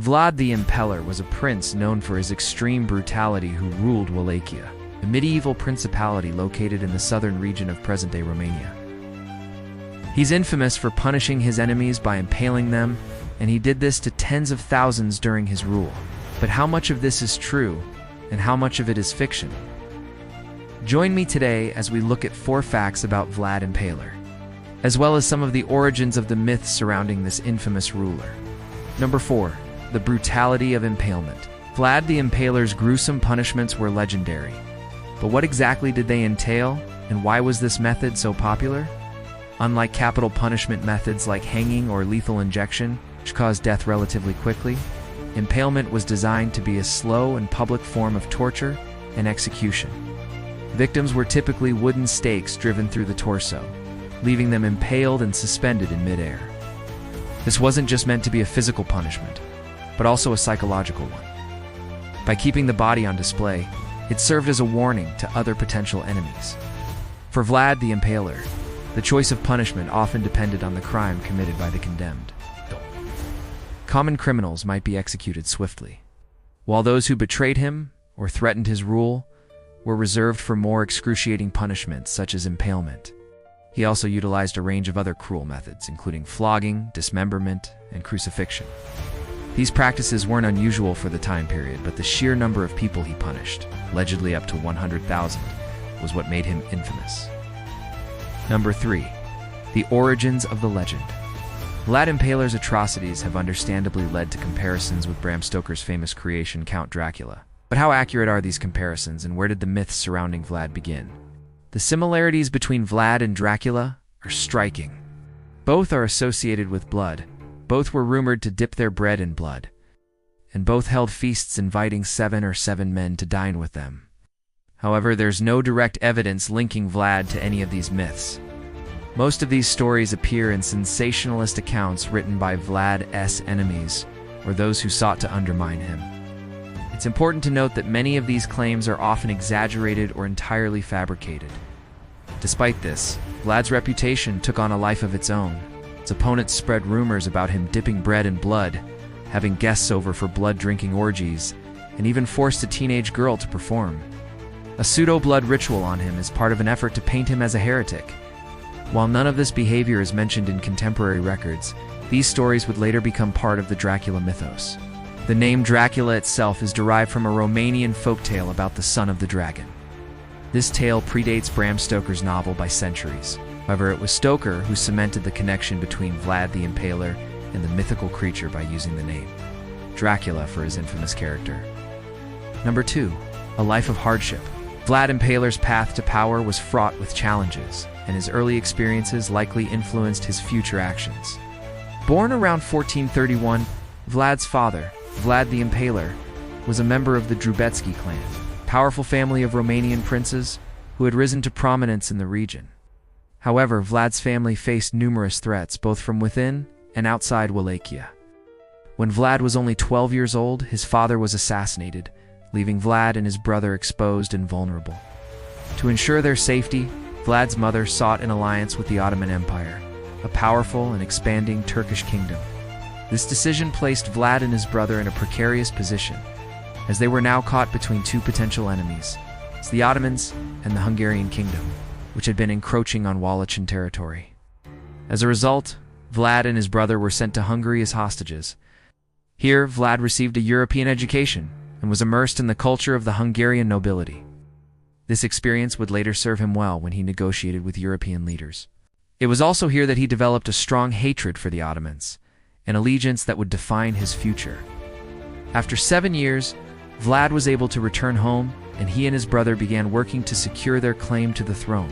Vlad the Impaler was a prince known for his extreme brutality who ruled Wallachia, a medieval principality located in the southern region of present-day Romania. He's infamous for punishing his enemies by impaling them, and he did this to tens of thousands during his rule. But how much of this is true, and how much of it is fiction? Join me today as we look at 4 facts about Vlad Impaler, as well as some of the origins of the myths surrounding this infamous ruler. Number 4. The brutality of impalement. Vlad the Impaler's gruesome punishments were legendary. But what exactly did they entail, and why was this method so popular? Unlike capital punishment methods like hanging or lethal injection, which caused death relatively quickly, impalement was designed to be a slow and public form of torture and execution. Victims were typically wooden stakes driven through the torso, leaving them impaled and suspended in midair. This wasn't just meant to be a physical punishment, but also a psychological one. By keeping the body on display, it served as a warning to other potential enemies. For Vlad the Impaler, the choice of punishment often depended on the crime committed by the condemned. Common criminals might be executed swiftly, while those who betrayed him or threatened his rule were reserved for more excruciating punishments such as impalement. He also utilized a range of other cruel methods, including flogging, dismemberment, and crucifixion. These practices weren't unusual for the time period, but the sheer number of people he punished, allegedly up to 100,000, was what made him infamous. Number 3. The origins of the legend. Vlad Impaler's atrocities have understandably led to comparisons with Bram Stoker's famous creation, Count Dracula. But how accurate are these comparisons, and where did the myths surrounding Vlad begin? The similarities between Vlad and Dracula are striking. Both are associated with blood. Both were rumored to dip their bread in blood, and both held feasts inviting 7 men to dine with them. However, there's no direct evidence linking Vlad to any of these myths. Most of these stories appear in sensationalist accounts written by Vlad's enemies, or those who sought to undermine him. It's important to note that many of these claims are often exaggerated or entirely fabricated. Despite this, Vlad's reputation took on a life of its own. Its opponents spread rumors about him dipping bread in blood, having guests over for blood-drinking orgies, and even forced a teenage girl to perform. A pseudo-blood ritual on him is part of an effort to paint him as a heretic. While none of this behavior is mentioned in contemporary records, these stories would later become part of the Dracula mythos. The name Dracula itself is derived from a Romanian folktale about the son of the dragon. This tale predates Bram Stoker's novel by centuries. However, it was Stoker who cemented the connection between Vlad the Impaler and the mythical creature by using the name Dracula for his infamous character. Number 2. A life of hardship. Vlad Impaler's path to power was fraught with challenges, and his early experiences likely influenced his future actions. Born around 1431, Vlad's father, Vlad the Impaler, was a member of the Dracula clan, a powerful family of Romanian princes who had risen to prominence in the region. However, Vlad's family faced numerous threats both from within and outside Wallachia. When Vlad was only 12 years old, his father was assassinated, leaving Vlad and his brother exposed and vulnerable. To ensure their safety, Vlad's mother sought an alliance with the Ottoman Empire, a powerful and expanding Turkish kingdom. This decision placed Vlad and his brother in a precarious position, as they were now caught between 2 potential enemies, the Ottomans and the Hungarian kingdom, which had been encroaching on Wallachian territory. As a result, Vlad and his brother were sent to Hungary as hostages. Here, Vlad received a European education and was immersed in the culture of the Hungarian nobility. This experience would later serve him well when he negotiated with European leaders. It was also here that he developed a strong hatred for the Ottomans, an allegiance that would define his future. After 7 years, Vlad was able to return home, and he and his brother began working to secure their claim to the throne.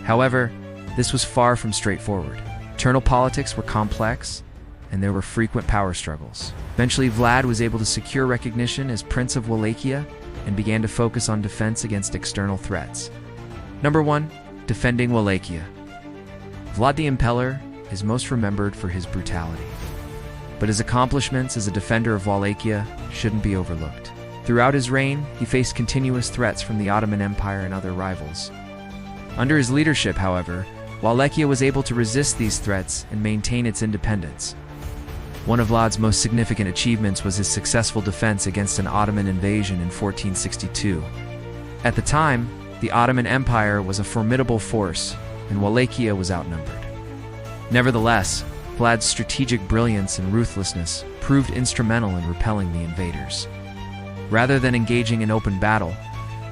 However, this was far from straightforward. Internal politics were complex, and there were frequent power struggles. Eventually, Vlad was able to secure recognition as Prince of Wallachia and began to focus on defense against external threats. Number 1. Defending Wallachia. Vlad the Impaler is most remembered for his brutality, but his accomplishments as a defender of Wallachia shouldn't be overlooked. Throughout his reign, he faced continuous threats from the Ottoman Empire and other rivals. Under his leadership, however, Wallachia was able to resist these threats and maintain its independence. One of Vlad's most significant achievements was his successful defense against an Ottoman invasion in 1462. At the time, the Ottoman Empire was a formidable force, and Wallachia was outnumbered. Nevertheless, Vlad's strategic brilliance and ruthlessness proved instrumental in repelling the invaders. Rather than engaging in open battle,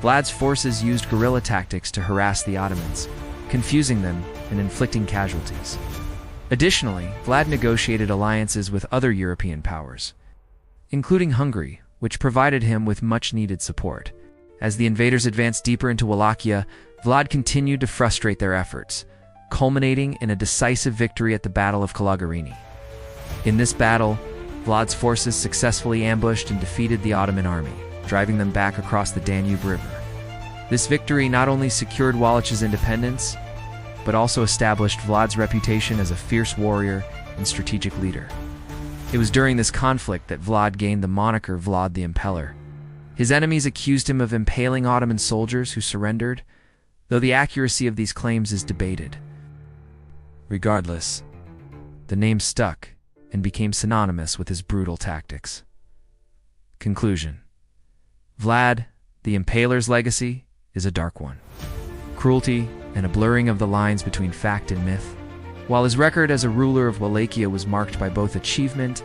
Vlad's forces used guerrilla tactics to harass the Ottomans, confusing them and inflicting casualties. Additionally, Vlad negotiated alliances with other European powers, including Hungary, which provided him with much-needed support. As the invaders advanced deeper into Wallachia, Vlad continued to frustrate their efforts, culminating in a decisive victory at the Battle of Kalagarini. In this battle, Vlad's forces successfully ambushed and defeated the Ottoman army, driving them back across the Danube River. This victory not only secured Wallachia's independence, but also established Vlad's reputation as a fierce warrior and strategic leader. It was during this conflict that Vlad gained the moniker Vlad the Impaler. His enemies accused him of impaling Ottoman soldiers who surrendered, though the accuracy of these claims is debated. Regardless, the name stuck and became synonymous with his brutal tactics. Conclusion: Vlad the Impaler's legacy is a dark one. Cruelty and a blurring of the lines between fact and myth, while his record as a ruler of Wallachia was marked by both achievement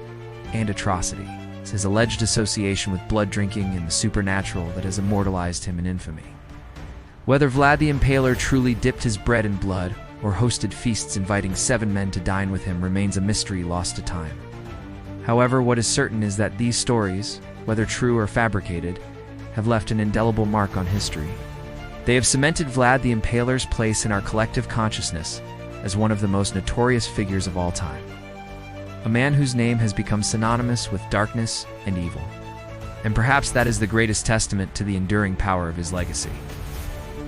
and atrocity. His alleged association with blood drinking and the supernatural that has immortalized him in infamy. Whether Vlad the Impaler truly dipped his bread in blood or hosted feasts inviting 7 men to dine with him remains a mystery lost to time. However, what is certain is that these stories, whether true or fabricated, have left an indelible mark on history. They have cemented Vlad the Impaler's place in our collective consciousness as one of the most notorious figures of all time. A man whose name has become synonymous with darkness and evil. And perhaps that is the greatest testament to the enduring power of his legacy.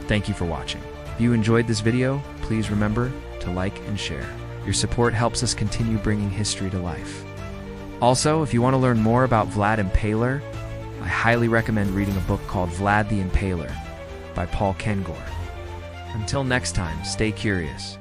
Thank you for watching. If you enjoyed this video, please remember to like and share. Your support helps us continue bringing history to life. Also, if you want to learn more about Vlad Impaler, I highly recommend reading a book called Vlad the Impaler by Paul Kengor. Until next time, stay curious.